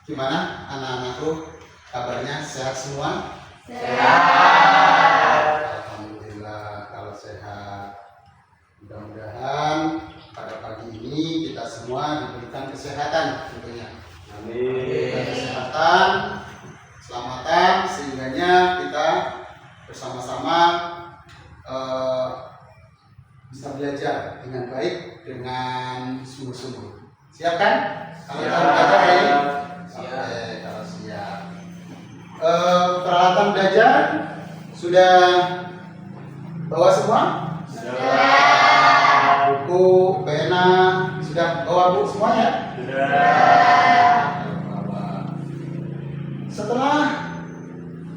Gimana anak-anakku? Kabarnya sehat semua? Sehat. Alhamdulillah kalau sehat. Mudah-mudahan pada pagi ini kita semua diberikan kesehatan tentunya. Amin. Kesehatan, keselamatan, sehingganya kita bersama-sama bisa belajar dengan baik, dengan sungguh-sungguh. Siap kan? Kalau kita belajar hari ini? Oke, kalau siap. Peralatan belajar sudah bawa semua? Sudah. Buku, pena, sudah bawa buku semuanya? Sudah. Setelah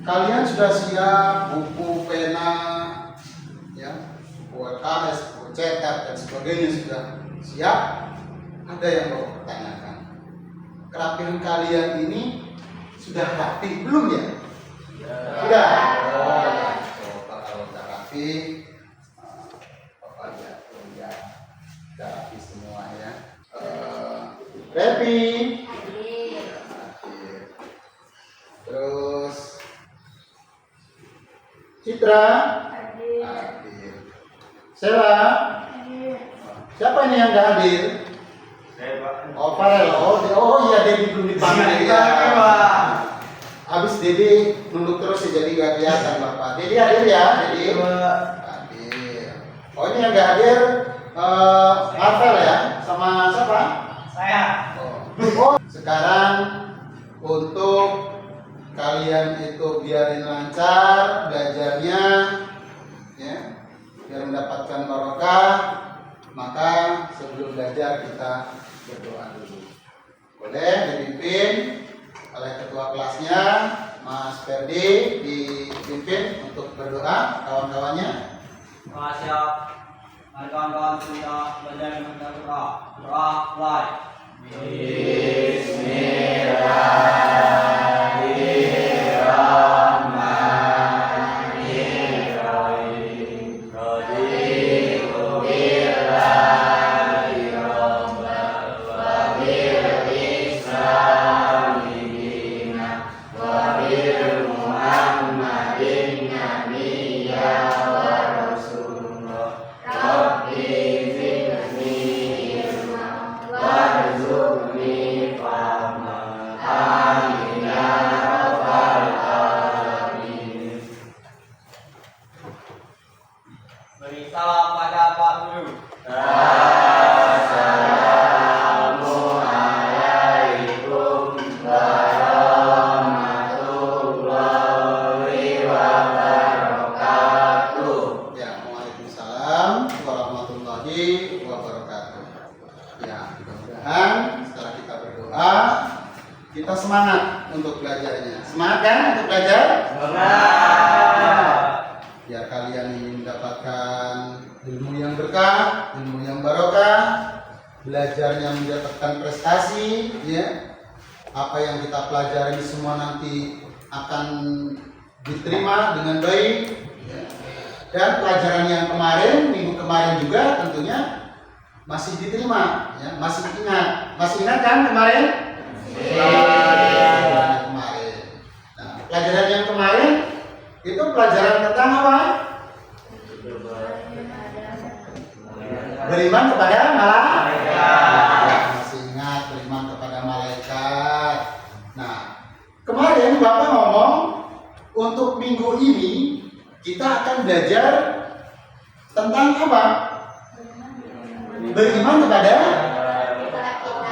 kalian sudah siap, buku, pena, ya, buku LKS, buku cetak dan sebagainya sudah siap, ada yang mau pertanyakan. Kerapian kalian ini sudah rapi belum ya? Sudah. Oh ya, coba kalau udah rapi, Bapak lihat, ya, udah rapi semua ya. Rapi. Terus Citra, hadir. Sela, siapa ini yang nggak hadir? Saya, Pak. Oh, Farel. Oh iya, Dedi belum dipanggil ya. Habis Dedi nunduk terus ya, jadi nggak kelihatan Bapak. Dedi hadir ya, Dedi. Hadir. Oh ini yang nggak hadir, Marvel ya, sama siapa? Saya. Oh, sekarang untuk kalian itu biarin lancar belajarnya, ya, biar mendapatkan barokah. Maka sebelum belajar kita berdoa dulu. Boleh dipimpin oleh ketua kelasnya, Mas Ferdi, dipimpin untuk berdoa kawan-kawannya. Siap. Mari kawan-kawan kita belajar dengan berdoa. Mulai. Beri salam pada Pak Guru. Assalamualaikum warahmatullahi wabarakatuh. Ya, waalaikumsalam warahmatullahi wabarakatuh. Ya, mudah-mudahan setelah kita berdoa, kita semangat untuk belajarnya. Semangat kan untuk belajar? Semangat. Biar kalian ini mendapatkan ilmu yang berkah, ilmu yang barokah, belajarnya mendapatkan prestasi, ya. Apa yang kita pelajari semua nanti akan diterima dengan baik, ya. Dan pelajaran yang kemarin, minggu kemarin juga tentunya masih diterima, ya. Masih ingat kan kemarin? Pelajaran yang kemarin. Nah, pelajaran yang kemarin itu pelajaran tentang apa? Beriman kepada malaikat. Masih ingat beriman kepada malaikat. Nah, kemarin Bapak ngomong untuk minggu ini kita akan belajar tentang apa? Beriman kepada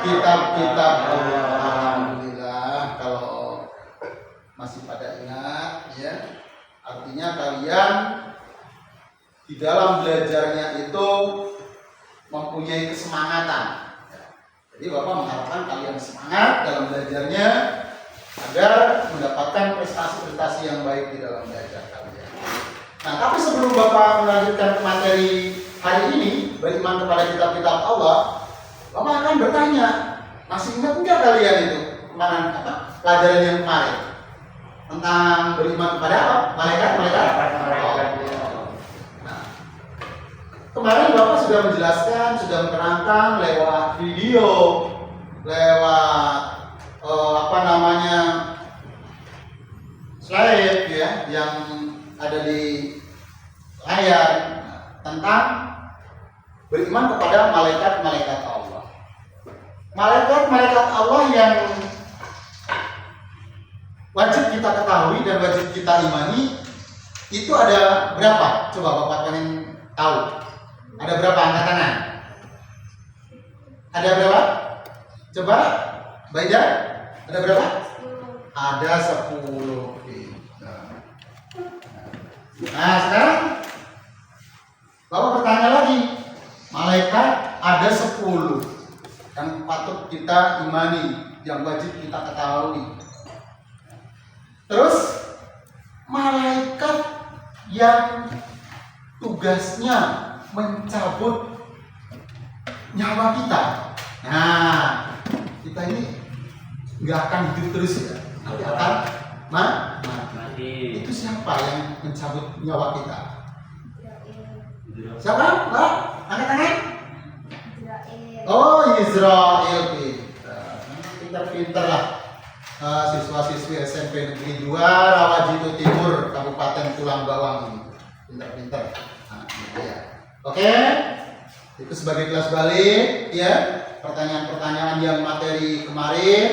kitab-kitab. Alhamdulillah kalau masih pada ingat, ya. Artinya kalian di dalam belajarnya itu mempunyai kesemangatan. Jadi Bapak mengharapkan kalian semangat dalam belajarnya agar mendapatkan prestasi-prestasi yang baik di dalam belajar kalian. Nah, tapi sebelum Bapak melanjutkan ke materi hari ini, beriman kepada kitab-kitab Allah, Bapak akan bertanya, masih ingat enggak kalian itu kemarin pelajaran yang kemarin tentang beriman kepada apa? Malaikat. Kemarin Bapak sudah menjelaskan, sudah menerangkan lewat video, lewat ada di layar tentang beriman kepada malaikat-malaikat Allah. Malaikat-malaikat Allah yang wajib kita ketahui dan wajib kita imani itu ada berapa? Coba Bapak pengen tahu. Ada berapa angkat tangan? Ada berapa? Coba Baida, ada berapa? Ada 10. Nah sekarang Bapak bertanya lagi, malaikat ada 10 yang patut kita imani, yang wajib kita ketahui. Terus malaikat yang tugasnya mencabut nyawa kita. Nah, kita ini nggak akan hidup terus ya, nanti akan mati. Itu siapa yang mencabut nyawa kita? Siapa? Mbak? Angkat tangan. Oh, Israel. Pinter-pinter lah. Siswa-siswi SMP Negeri 2 Rawajito Timur, Kabupaten Tulang Bawang ini. Pinter-pinter. Nah, gitu ya. Oke. Itu sebagai kelas balik ya. Pertanyaan-pertanyaan yang materi kemarin.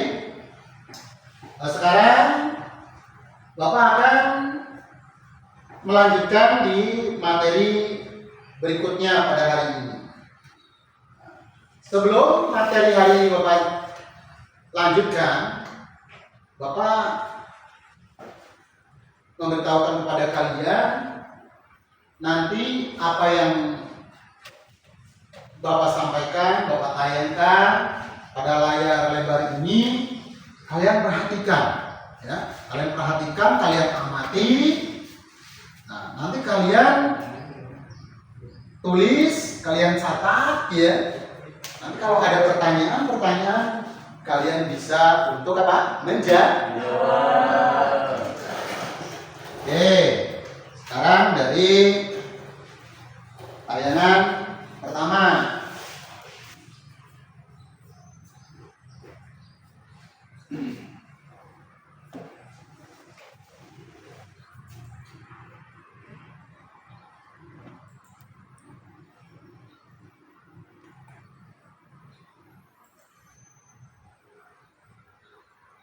Sekarang Bapak akan melanjutkan di materi berikutnya pada hari ini. Sebelum materi hari ini Bapak lanjutkan, Bapak memberitahukan kepada kalian nanti apa yang Bapak sampaikan, Bapak tayangkan pada layar lebar ini, kalian perhatikan ya. Kalian perhatikan, kalian amati. Nah, nanti kalian tulis, kalian catat ya. Nanti kalau ada pertanyaan kalian bisa untuk apa? Menjawab. Oke, sekarang dari tayangan pertama.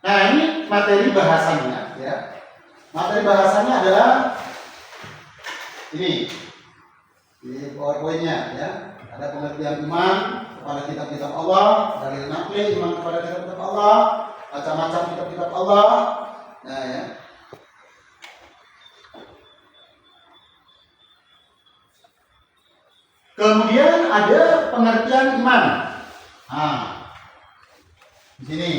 Nah, ini materi bahasanya ya. Materi bahasanya adalah ini PowerPoint-nya ya. Ada pengertian iman kepada kitab-kitab Allah, dalil nakli iman kepada kitab-kitab Allah, macam-macam kitab-kitab Allah. Nah, ya. Kemudian ada pengertian iman. Nah, di sini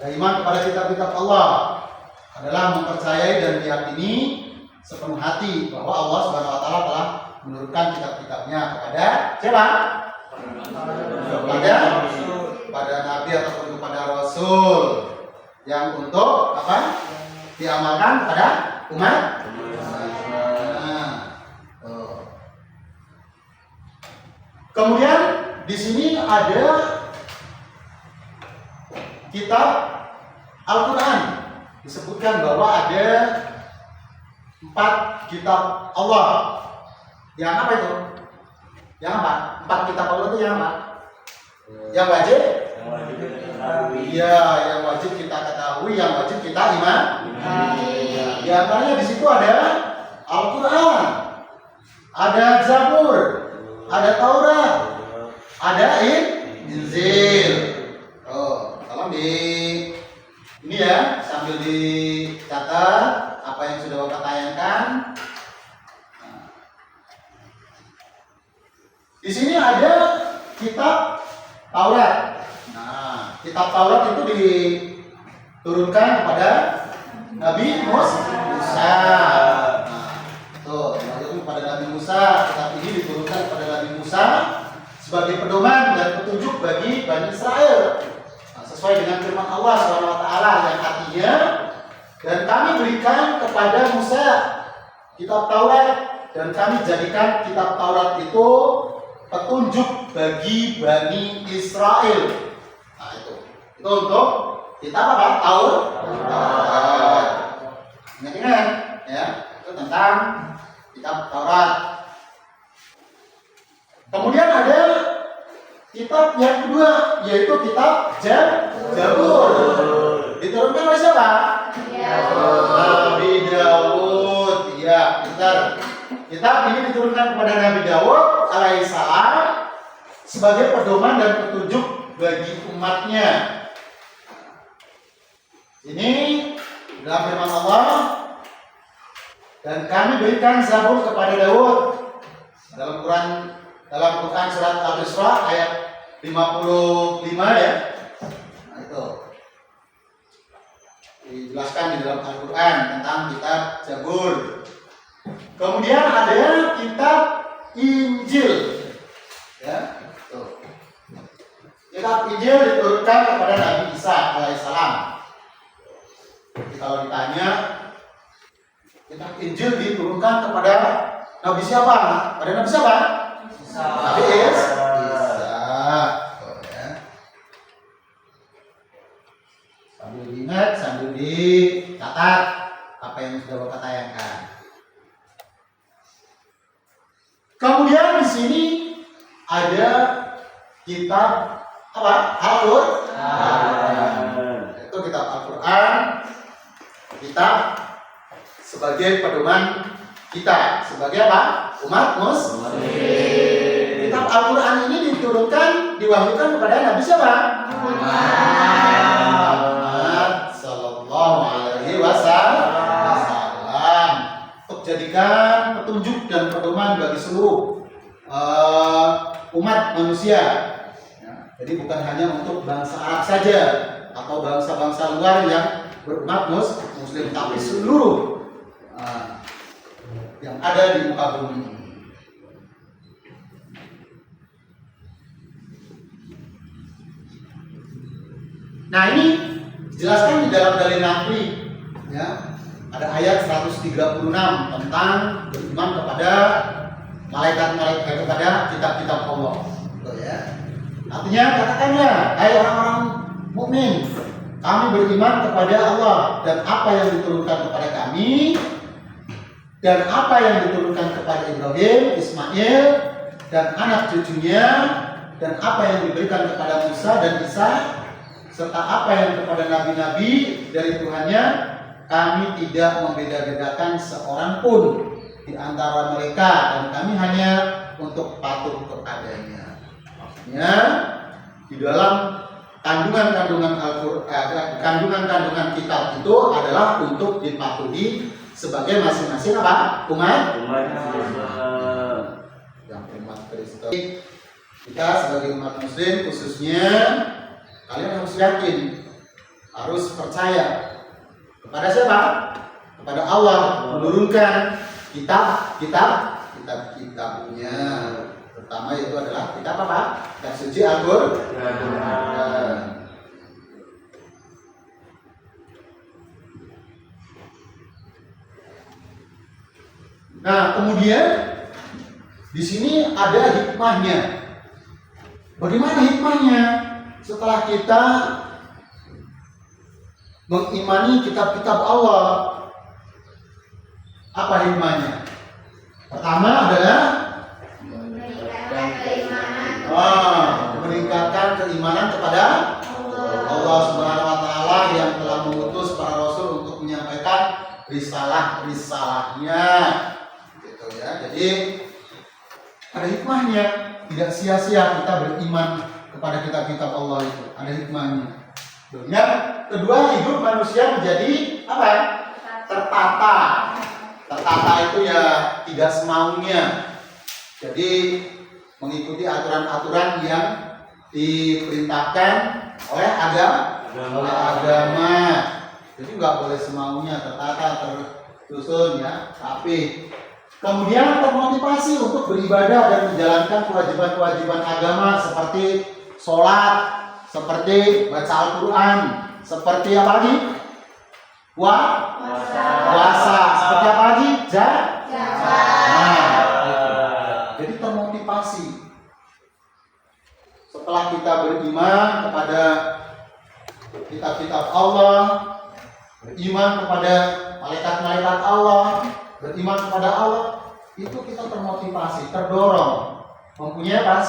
ada iman kepada kitab-kitab Allah adalah mempercayai dan meyakini sepenuh hati bahwa Allah Subhanahu wa taala telah menurunkan kitab-kitabnya kepada siapa? Kepada nabi ataupun kepada rasul yang untuk apa? Diamalkan kepada umat. Kemudian di sini ada kitab Al-Quran. Disebutkan bahwa ada 4 kitab Allah. Yang apa itu? Yang apa? 4 kitab Allah itu yang apa? Yang wajib? Iya, yang wajib kita ketahui, yang wajib kita imani. Di antaranya di situ ada Al-Quran, ada Zabur, ada Taurat, ada Injil. Oh, tolong di ini ya, sambil dicatat apa yang sudah Bapak tayangkan. Di sini ada kitab Taurat. Nah, kitab Taurat itu diturunkan kepada Nabi Musa. Nah, tuh, itu kepada Nabi Musa. Kitab ini diturunkan kepada Nabi Musa sebagai pedoman dan petunjuk bagi Bani Israel. Nah, sesuai dengan firman Allah SWT yang artinya, dan kami berikan kepada Musa kitab Taurat dan kami jadikan kitab Taurat itu petunjuk bagi Bani Israel. Nah, itu untuk kita apa? Taurat. Ingat ya. itu tentang kitab Taurat. Kemudian ada kitab yang kedua, yaitu kitab Zabur. Diturunkan oleh siapa? Nabi Daud. Ya, bentar. Kitab ini diturunkan kepada Nabi Daud alaihissalam sebagai pedoman dan petunjuk bagi umatnya. Ini dalam firman Allah, dan kami berikan Zabur kepada Daud. Dalam Quran surat Al-Isra ayat 55 ya. Nah, itu dijelaskan di dalam Al-Quran tentang kitab Zabur. Kemudian ada kitab Injil. Ya, tuh. Kitab Injil diturunkan kepada Nabi Isa alaihissalam. Jadi kalau ditanya, kitab Injil diturunkan kepada Nabi siapa? Pada Nabi siapa? Nabi Isa. Oh, ya. Sambil diingat, sambil dicatat apa yang sudah Bapak tayangkan. Kemudian di sini ada kitab apa? Al-Quran. Itu kitab Al-Quran. Kitab sebagai pedoman kita sebagai apa? Umat Muslim. Kitab Al-Quran ini diturunkan, diwahyukan kepada Nabi siapa? Muhammad sallallahu alaihi wasallam, untuk jadikan petunjuk dan pedoman bagi seluruh umat manusia. Ya, jadi bukan hanya untuk bangsa Arab saja atau bangsa-bangsa luar yang berumat Muslim, tapi seluruh yang ada di muka bumi ini. Nah, ini dijelaskan di dalam dalil naqli, ya. Ada ayat 136 tentang beriman kepada malaikat-malaikat, kepada kitab-kitab Allah. Betul ya. Artinya katakanlah, hai orang-orang mukmin, kami beriman kepada Allah dan apa yang diturunkan kepada kami, dan apa yang diturunkan kepada Ibrahim, Ismail, dan anak cucunya, dan apa yang diberikan kepada Musa dan Isa, serta apa yang kepada nabi-nabi dari Tuhannya. Kami tidak membeda-bedakan seorang pun di antara mereka, dan kami hanya untuk patuh kepadanya. Maksudnya di dalam kandungan-kandungan Al-Quran, kandungan-kandungan kitab itu adalah untuk dipatuhi sebagai masing-masing apa? Umat yang umat Kristen. Kita sebagai umat Muslim khususnya, kalian harus yakin, harus percaya kepada siapa? Kepada Allah menurunkan kitab-kitabnya. Pertama itu adalah kitab apa? Kitab suci Al-Quran. Nah, kemudian di sini ada hikmahnya. Bagaimana hikmahnya? Setelah kita mengimani kitab-kitab Allah, apa hikmahnya? Pertama adalah meningkatkan keimanan kepada Allah Subhanahu wa taala yang telah mengutus para rasul untuk menyampaikan risalah-risalahnya. Gitu ya. Jadi ada hikmahnya, tidak sia-sia kita beriman kepada kitab-kitab Allah itu. Ada hikmahnya. Yang kedua, hidup manusia menjadi apa? Tertata. Tertata itu ya tidak semaunya. Jadi mengikuti aturan-aturan yang diperintahkan oleh agama. Jadi nggak boleh semaunya, tertata, tersusun ya, rapi. Kemudian termotivasi untuk beribadah dan menjalankan kewajiban-kewajiban agama seperti sholat, seperti baca Al-Quran, seperti apa lagi? Puasa, seperti apa lagi? Jadi termotivasi. Setelah kita beriman kepada kitab-kitab Allah, beriman kepada malaikat-malaikat Allah, beriman kepada Allah, itu kita termotivasi, terdorong, mempunyai apa?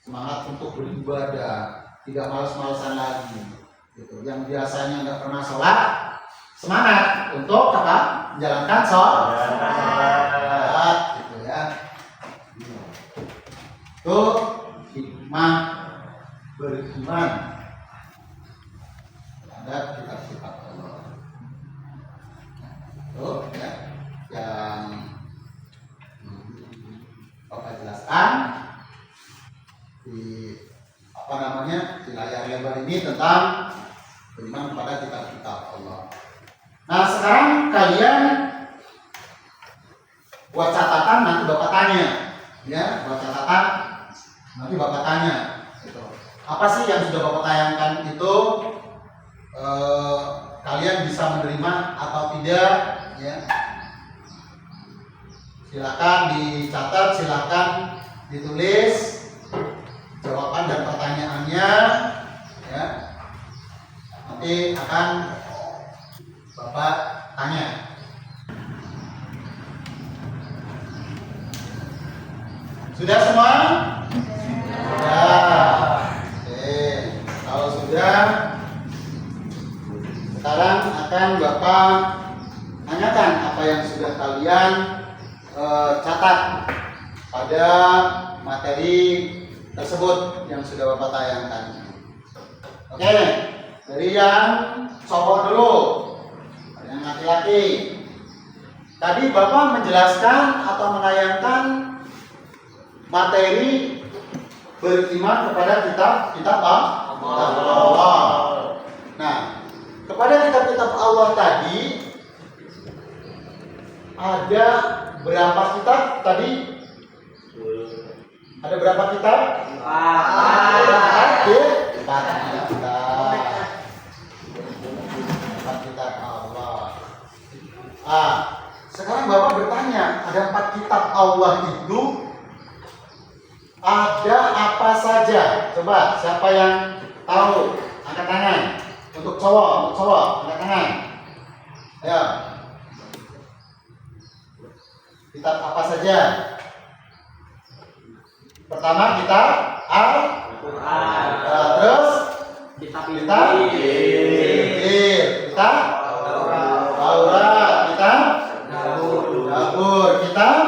Semangat untuk beribadah, tidak malas-malasan lagi. Gitu. Yang biasanya nggak pernah sholat, semangat untuk apa? Menjalankan sholat, gitu ya. Itu hikmah beriman terhadap kitab-kitab Allah. Itu ya, yang Bapak jelaskan di di layar lebar ini tentang beriman kepada kitab-kitab Allah. Nah, sekarang kalian buat catatan, nanti Bapak tanya, ya, buat catatan, nanti Bapak tanya, gitu. Apa sih yang sudah Bapak tayangkan itu kalian bisa menerima atau tidak, ya? Silakan dicatat, silakan ditulis jawaban dan pertanyaannya, ya. Nanti akan Bapak tanya. Sudah semua? Sudah. Oke, kalau sudah, sekarang akan Bapak tanyakan apa yang sudah kalian catat pada materi tersebut yang sudah Bapak tayangkan. Oke, dari yang cowok dulu, yang laki-laki. Tadi Bapak menjelaskan atau menayangkan materi beriman kepada kitab Allah. Nah, kepada kitab-kitab Allah tadi ada berapa kitab tadi? Ada berapa kitab? 4 kitab Allah. Sekarang Bapak bertanya, ada 4 kitab Allah itu ada apa saja? Coba siapa yang tahu? Angkat tangan. Untuk cowok, angkat tangan. Ayo. Kitab apa saja? Pertama kitab Al-Quran. Terus kitab Injil, kitab Taurat, kitab Zabur, kitab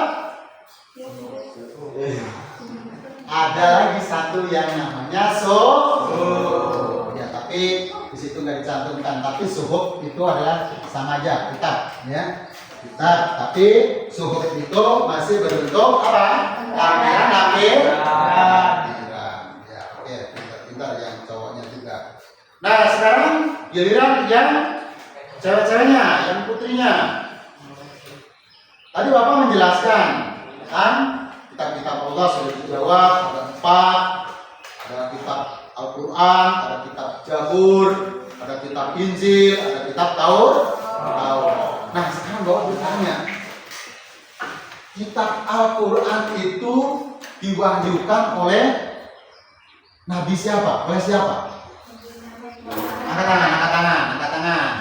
ada lagi satu yang namanya Suhuf. Ya, tapi di situ nggak dicantumkan. Tapi Suhuf itu adalah sama aja kitab, ya. Kitab, tapi Suhuf itu masih berbentuk apa? Lampiran. Ya, oke, pintar-pintar yang cowoknya juga. Nah, sekarang giliran yang cewek-ceweknya, yang putrinya. Tadi Bapak menjelaskan, kan? Kitab-kitab Allah sudah dijawab, ada 4, ada kitab Al-Quran, ada kitab Zabur, ada kitab Injil, ada kitab Taurat. Nah, sekarang Bapak bertanya, kitab Al-Quran itu diwahyukan oleh Nabi siapa? Oleh siapa? Angkat tangan.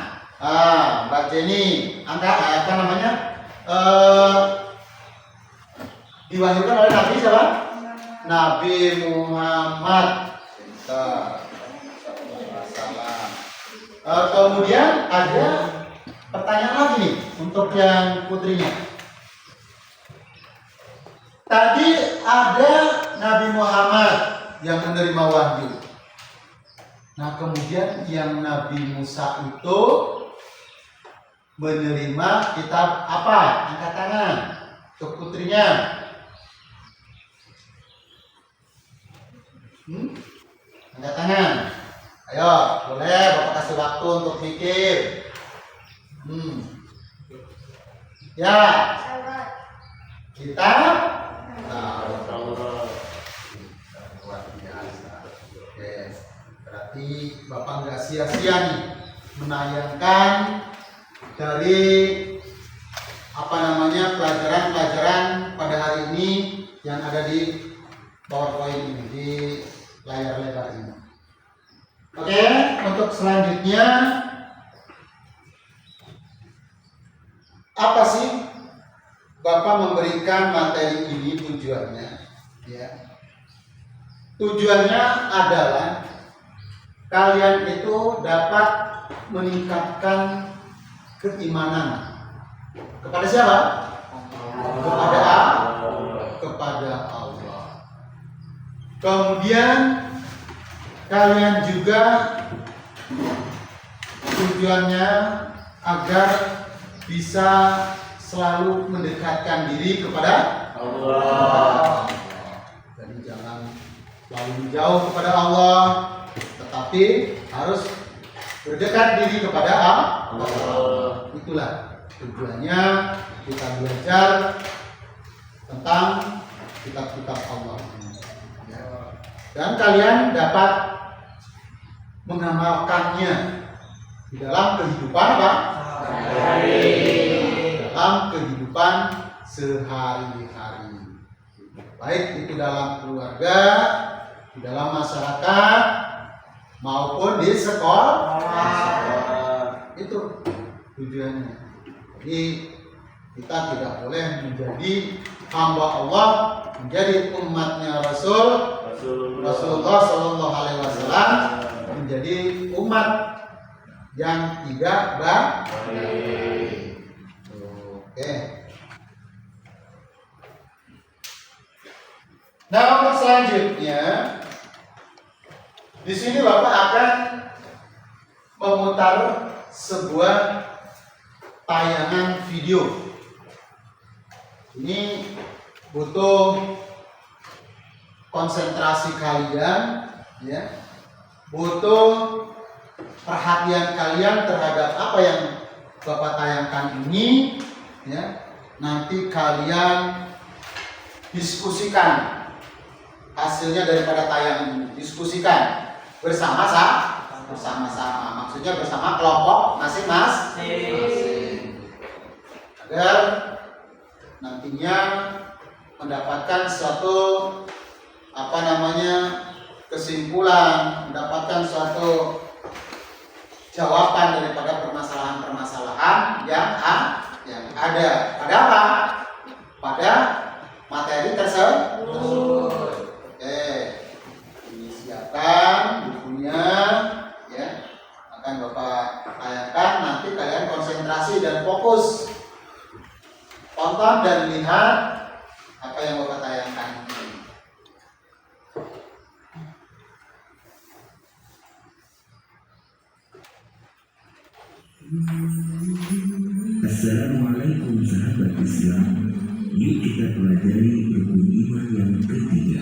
Mbak Jenny, angkat apa namanya? Diwahyukan oleh Nabi siapa? Nabi Muhammad. Kemudian ada pertanyaan lagi nih untuk yang putrinya. Tadi ada Nabi Muhammad yang menerima wahyu. Nah, kemudian yang Nabi Musa itu menerima kitab apa? Angkat tangan untuk putrinya. Angkat tangan. Ayo, boleh Bapak kasih waktu untuk mikir. Ya. Kita luar biasa. Oke. Berarti Bapak nggak sia-sia nih menayangkan dari pelajaran-pelajaran pada hari ini yang ada di PowerPoint ini, di layar lebar ini. Oke, untuk selanjutnya Apa sih Bapak memberikan materi ini tujuannya? Ya. Tujuannya adalah kalian itu dapat meningkatkan keimanan kepada siapa? Kepada Allah. Kemudian kalian juga tujuannya agar bisa selalu mendekatkan diri kepada Allah. Jadi jangan selalu jauh kepada Allah, tetapi harus berdekat diri kepada Allah. Itulah tujuannya kita belajar tentang kitab-kitab Allah. Dan kalian dapat mengamalkannya di dalam kehidupan apa? Dalam kehidupan sehari-hari. Baik itu dalam keluarga, di dalam masyarakat, maupun di sekolah. Itu tujuannya. Jadi kita tidak boleh menjadi hamba Allah, menjadi umatnya Rasulullah Shallallahu Alaihi Wasallam, menjadi umat yang tidak baik. Oke. Nah, untuk selanjutnya, di sini Bapak akan memutar sebuah tayangan video. Ini butuh konsentrasi kalian, ya, butuh perhatian kalian terhadap apa yang Bapak tayangkan ini, ya. Nanti kalian diskusikan hasilnya daripada tayangan ini, diskusikan bersama-sama, maksudnya bersama kelompok masing-masing, agar nantinya mendapatkan suatu kesimpulan, mendapatkan suatu jawaban daripada permasalahan-permasalahan yang ada. Pada apa? Pada materi tersebut. Oke, ini siapkan bukunya, ya, akan Bapak tayangkan. Nanti kalian konsentrasi dan fokus tonton dan lihat apa yang Bapak tayangkan ini. Assalamualaikum sahabat Islam. Yuk kita pelajari rukun iman yang ketiga,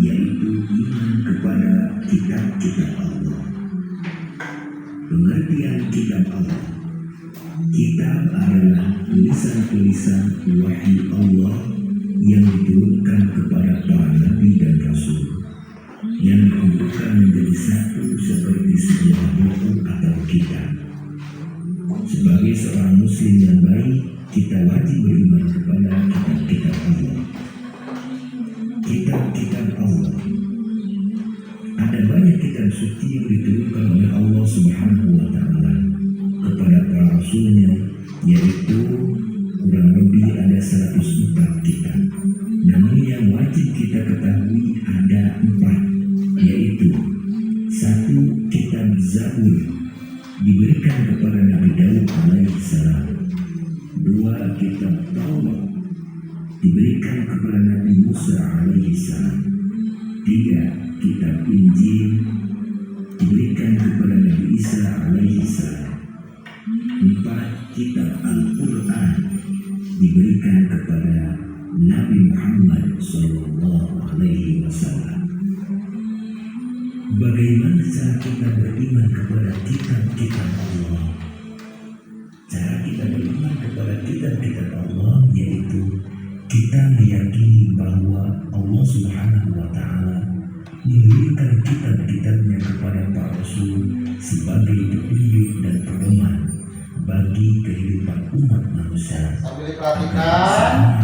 yaitu iman kepada kitab-kitab Allah. Pengertian kitab Allah. Kitab adalah tulisan-tulisan wahyu Allah yang diturunkan kepada para nabi dan rasul, yang dikumpulkan menjadi satu seperti sebuah buku atau kitab. Sebagai seorang muslim yang baik, kita wajib beriman kepada kitab-kitab Allah. Kitab-kitab Allah. Ada banyak kitab suci yang diturunkan oleh Allah Subhanahu wa Ta'ala kepada para rasulnya, yaitu kurang lebih ada 104 kitab. Namun yang wajib kita ketahui ada 4, yaitu 1. Kitab Zabur diberikan kepada Nabi Daud alaihissalam. 2. Kitab Taurat diberikan kepada Nabi Musa alaihissalam. 3. Kitab Injil diberikan kepada Nabi Isa alaihissalam. 4. Kitab Al-Quran diberikan kepada Nabi Muhammad sallallahu alaihi wasallam. Bagaimana cara kita beriman kepada kitab-kitab Allah? Cara kita beriman kepada kitab-kitab Allah yaitu kita meyakini bahwa Allah Subhanahu wa Ta'ala menurunkan kitab-kitabnya kepada para rasul sebagai petunjuk dan pedoman bagi kehidupan umat manusia. Sambil diperhatikan,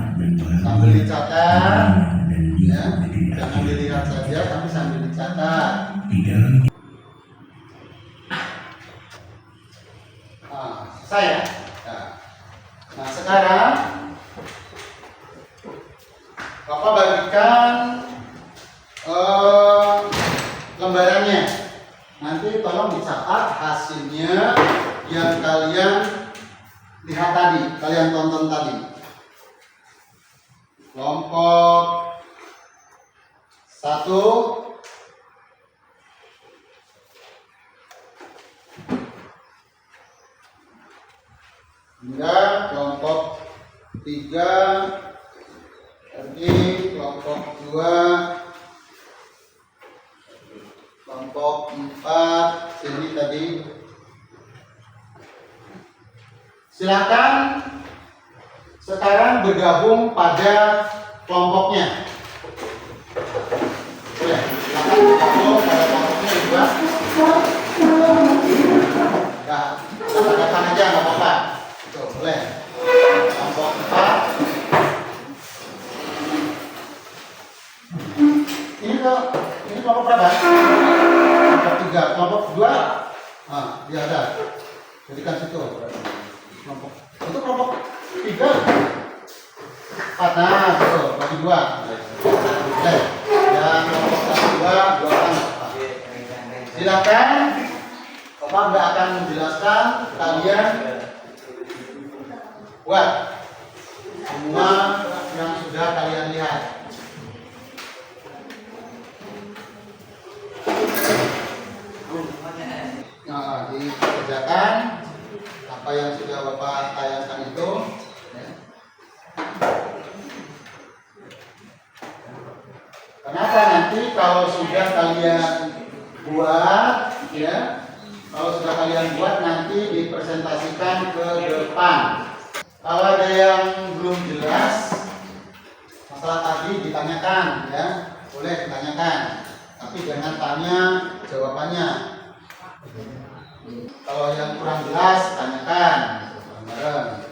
sambil dicatat, ya, jangan dilihat saja, tapi sambil dicatat. Di dalam Saya. Nah, Nanti tolong dicatat hasilnya yang kalian lihat tadi, kalian tonton tadi. Kelompok 1 hingga kelompok 3, ini kelompok 2, kelompok 4, sini tadi. Silakan sekarang bergabung pada kelompoknya. Boleh, silakan bergabung pada kelompoknya juga. Ya, katakan aja nggak apa-apa. Tuh, boleh. Kelompok 4. Ini kelompok berapa? Kelompok 3, kelompok 2. Ah, dia ada. Jadikan situ. Kelompok itu kelompok 3. 4. Nah, betul. Bagi 2. Oke. Yang kelompok 1, 2 orang. Silakan. Bapak nggak akan menjelaskan, kalian buat semua yang sudah kalian lihat. Nah, dikerjakan apa yang sudah Bapak tayangkan itu. Ya. Kenapa nanti kalau sudah kalian buat, ya, kalau sudah kalian buat nanti dipresentasikan ke depan. Kalau ada yang belum jelas masalah tadi ditanyakan, ya, boleh ditanyakan, tapi jangan tanya jawabannya. Kalau yang kurang jelas tanyakan bareng-bareng.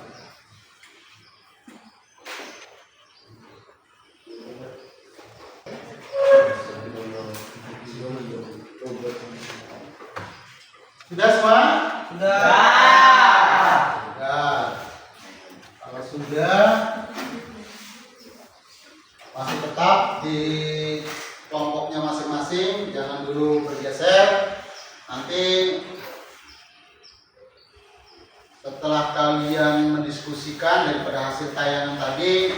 Sudah semua? Sudah. Sudah. Kalau sudah, masih tetap di kelompoknya masing-masing, jangan dulu bergeser. Nanti setelah kalian mendiskusikan daripada hasil tayangan tadi,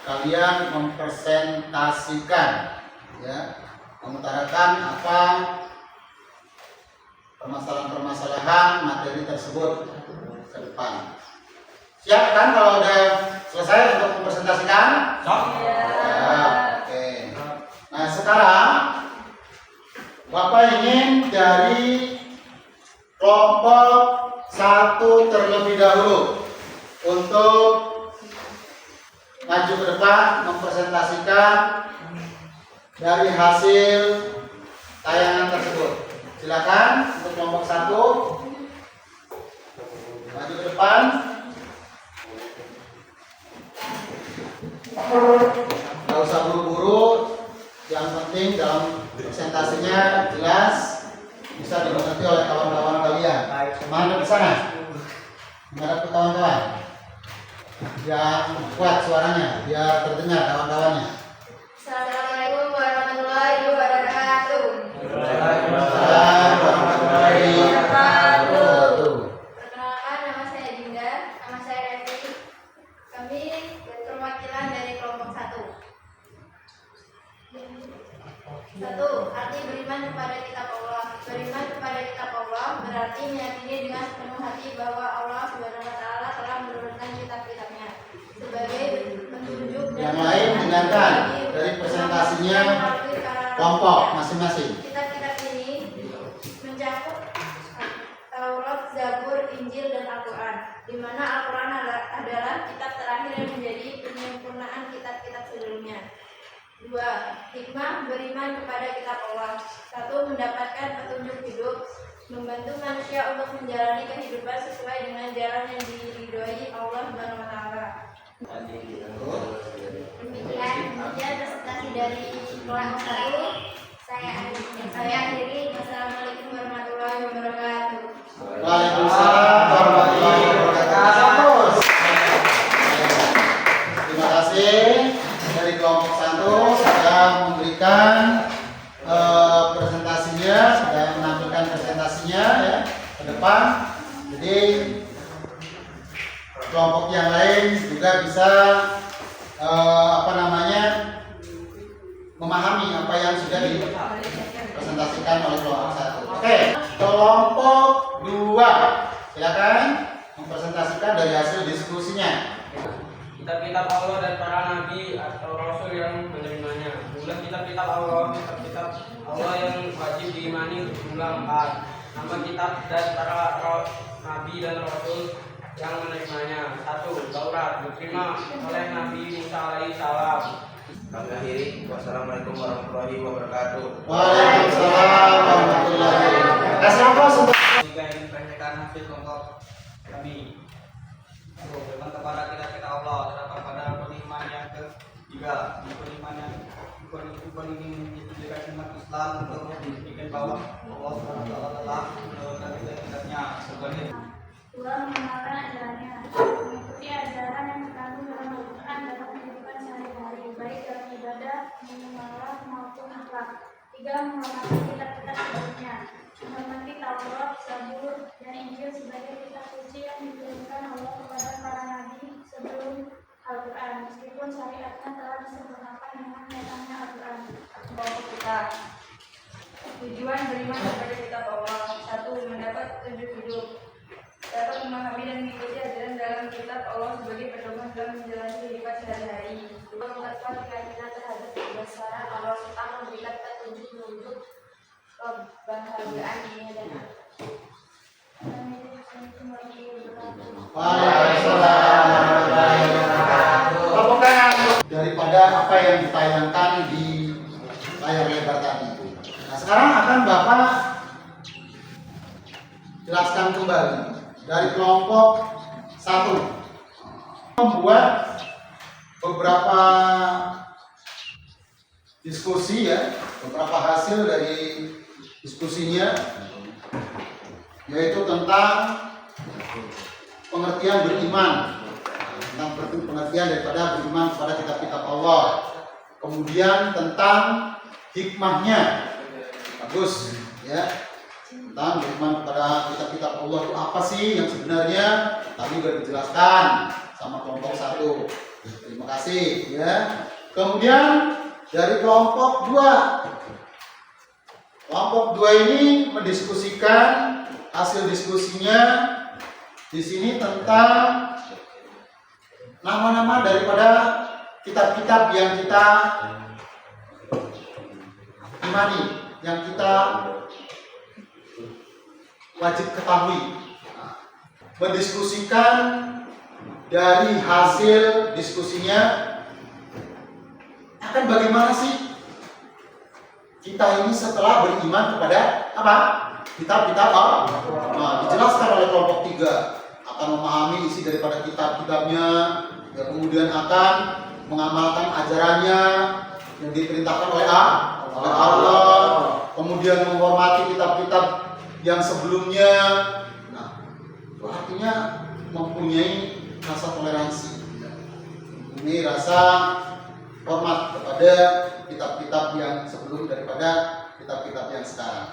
kalian mempresentasikan, ya, mengutarakan apa permasalahan-permasalahan materi tersebut ke depan. Siap kan kalau udah selesai untuk mempresentasikan? Ya, oke. Nah, sekarang Bapak ingin dari kelompok 1 terlebih dahulu untuk maju ke depan mempresentasikan dari hasil tayangan tersebut. Silakan untuk kelompok 1 maju ke depan. Gak usah buru-buru, yang penting dalam presentasinya jelas, bisa dimengerti oleh kawan-kawan kalian. Mana ke sana? Menghadap ke kawan-kawan. Yang kuat suaranya, biar terdengar kawan-kawannya. Assalamualaikum warahmatullahi wabarakatuh. Waalaikumsalam warahmatullahi wabarakatuh. Perkenalkan, nama saya Dinda, nama saya Revi. Kami perwakilan dari kelompok 1. 1. Arti beriman kepada kitab Allah. Beriman kepada kitab Allah berarti meyakini dengan sepenuh hati bahwa Allah SWT telah menurunkan kitab-kitabnya sebagai petunjuk dan Yang lain dengarkan dari presentasinya kelompok masing-masing. Kitab-kitab ini mencakup Taurat, Zabur, Injil, dan Al-Quran, di mana Al-Quran adalah kitab terakhir yang menjadi penyempurnaan kitab-kitab sebelumnya. 2. Hikmah beriman kepada kitab Allah. 1. Mendapatkan petunjuk hidup, membantu manusia untuk menjalani kehidupan sesuai dengan jalan yang diridhoi Allah SWT. Demikian presentasi dari kelompok 1. Saya akhiri. Wassalamualaikum warahmatullahi wabarakatuh. Waalaikumsalam warahmatullahi wabarakatuh. Terima kasih dari kelompok 1 sudah memberikan presentasinya, sudah menampilkan presentasinya ya ke depan. Jadi kelompok yang lain juga bisa memahami apa yang sudah dipresentasikan oleh kelompok 1. Oke, kelompok 2 silakan mempresentasikan dari hasil diskusinya. Kitab-kitab Allah dan para nabi atau rasul yang menerimanya. Jumlah kitab-kitab Allah, kitab-kitab Allah yang wajib diimani jumlah 4. Nama kitab dan para nabi dan rasul yang menerimanya. 1. Taurat diterima oleh Nabi Musa alaihissalam. Kami akhiri. Wassalamualaikum warahmatullahi wabarakatuh. Waalaikumsalam warahmatullahi wabarakatuh. Juga yang diperhatikan hasil kelompok kami. Beriman kepada kita Allah, terdapat pada beriman yang ketiga, beriman yang ingin menjadikan umat Islam untuk membuat bahwa Allah SWT telah menurunkan kitab-kitabnya sebagai Dua, mengenalkan ajarannya, mengikuti ajaran yang terkandung dalam Al-Quran dalam kehidupan sehari-hari, baik dalam ibadah, muamalah maupun akhlak. 3, menghormati kitab-kitab sebelumnya, menghormati Taurat, Zabur, dan Injil sebagai kitab suci yang diturunkan Allah kepada para nabi sebelum Al-Quran, meskipun syariatnya telah disempurnakan dengan datangnya Al-Quran. Kelompok kita. Tujuan beriman kepada kitab Allah. 1. Mendapat petunjuk hidup. Dapat memahami dan mengikuti ajaran dalam kitab Allah sebagai pedoman dalam menjalani kehidupan sehari-hari. 2. Memperkuat keyakinan terhadap kebesaran Allah serta memberikan petunjuk menuju kebahagiaan dunia dan akhirat. Waalaikumsalam warahmatullahi wabarakatuh. Tepuk tangan daripada apa yang ditayangkan di layar lebar tadi. Nah, sekarang akan Bapak jelaskan kembali dari kelompok 1 membuat beberapa diskusi ya, beberapa hasil dari diskusinya, yaitu tentang pengertian beriman, tentang pengertian daripada beriman kepada kitab-kitab Allah, kemudian tentang hikmahnya, bagus ya, tentang beriman kepada kitab-kitab Allah itu apa sih yang sebenarnya tadi sudah dijelaskan sama kelompok 1. Terima kasih ya. Kemudian dari kelompok 2, kelompok 2 ini mendiskusikan hasil diskusinya di sini tentang nama-nama daripada kitab-kitab yang kita imani, yang kita wajib ketahui. Mendiskusikan dari hasil diskusinya akan bagaimana sih kita ini setelah beriman kepada apa? Kitab-kitab Allah. Nah, dijelaskan oleh kelompok 3 akan memahami isi daripada kitab-kitabnya, ya, kemudian akan mengamalkan ajarannya yang diperintahkan oleh Allah, kemudian menghormati kitab-kitab yang sebelumnya. Nah, itu artinya mempunyai rasa toleransi, mempunyai rasa hormat kepada kitab-kitab yang sebelum daripada kitab-kitab yang sekarang.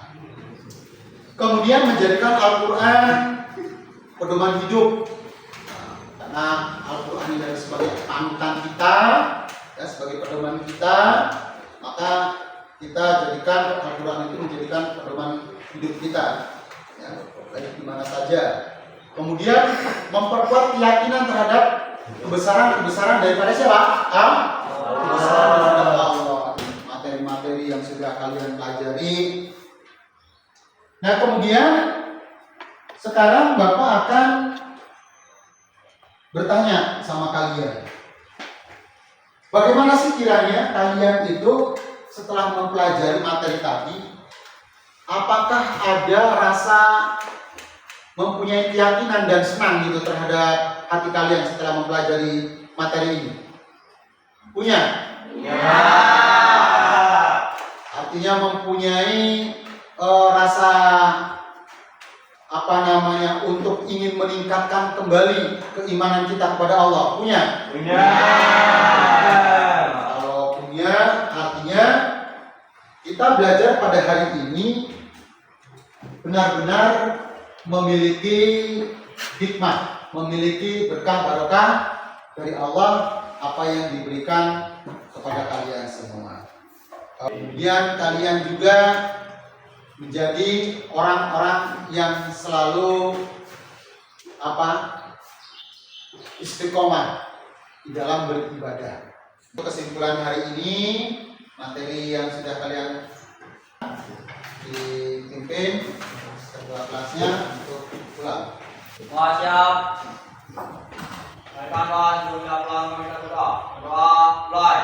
Kemudian menjadikan Al-Quran pedoman hidup, karena Al-Quran ini sebagai panutan kita, ya, sebagai pedoman kita, maka kita jadikan Al-Quran itu menjadikan pedoman hidup kita, ya, baik di mana saja. Kemudian memperkuat keyakinan terhadap kebesaran daripada siapa? Kebesaran terhadap Allah, materi-materi yang sudah kalian pelajari. Nah, kemudian sekarang Bapak akan bertanya sama kalian, bagaimana sih kiranya kalian itu setelah mempelajari materi tadi, apakah ada rasa mempunyai keyakinan dan senang gitu terhadap hati kalian setelah mempelajari materi ini? Punya? ya. Artinya mempunyai rasa untuk ingin meningkatkan kembali keimanan kita kepada Allah. Punya? Kalau punya, artinya kita belajar pada hari ini benar-benar memiliki hikmah, memiliki berkah barokah dari Allah apa yang diberikan kepada kalian semua. Kemudian kalian juga menjadi orang-orang yang selalu istiqomah di dalam beribadah. Untuk kesimpulan hari ini, materi yang sudah kalian dipimpin ketua kelasnya untuk pulang. Siap. Rekan kelas dunia pulang kita berdoa. Mulai.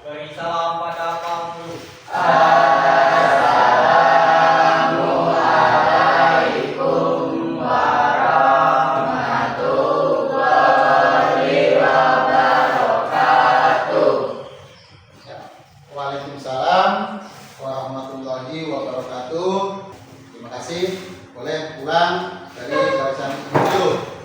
Beri salam pada kamu. Waalaikumsalam warahmatullahi wabarakatuh. Terima kasih. Boleh pulang dari barisan itu.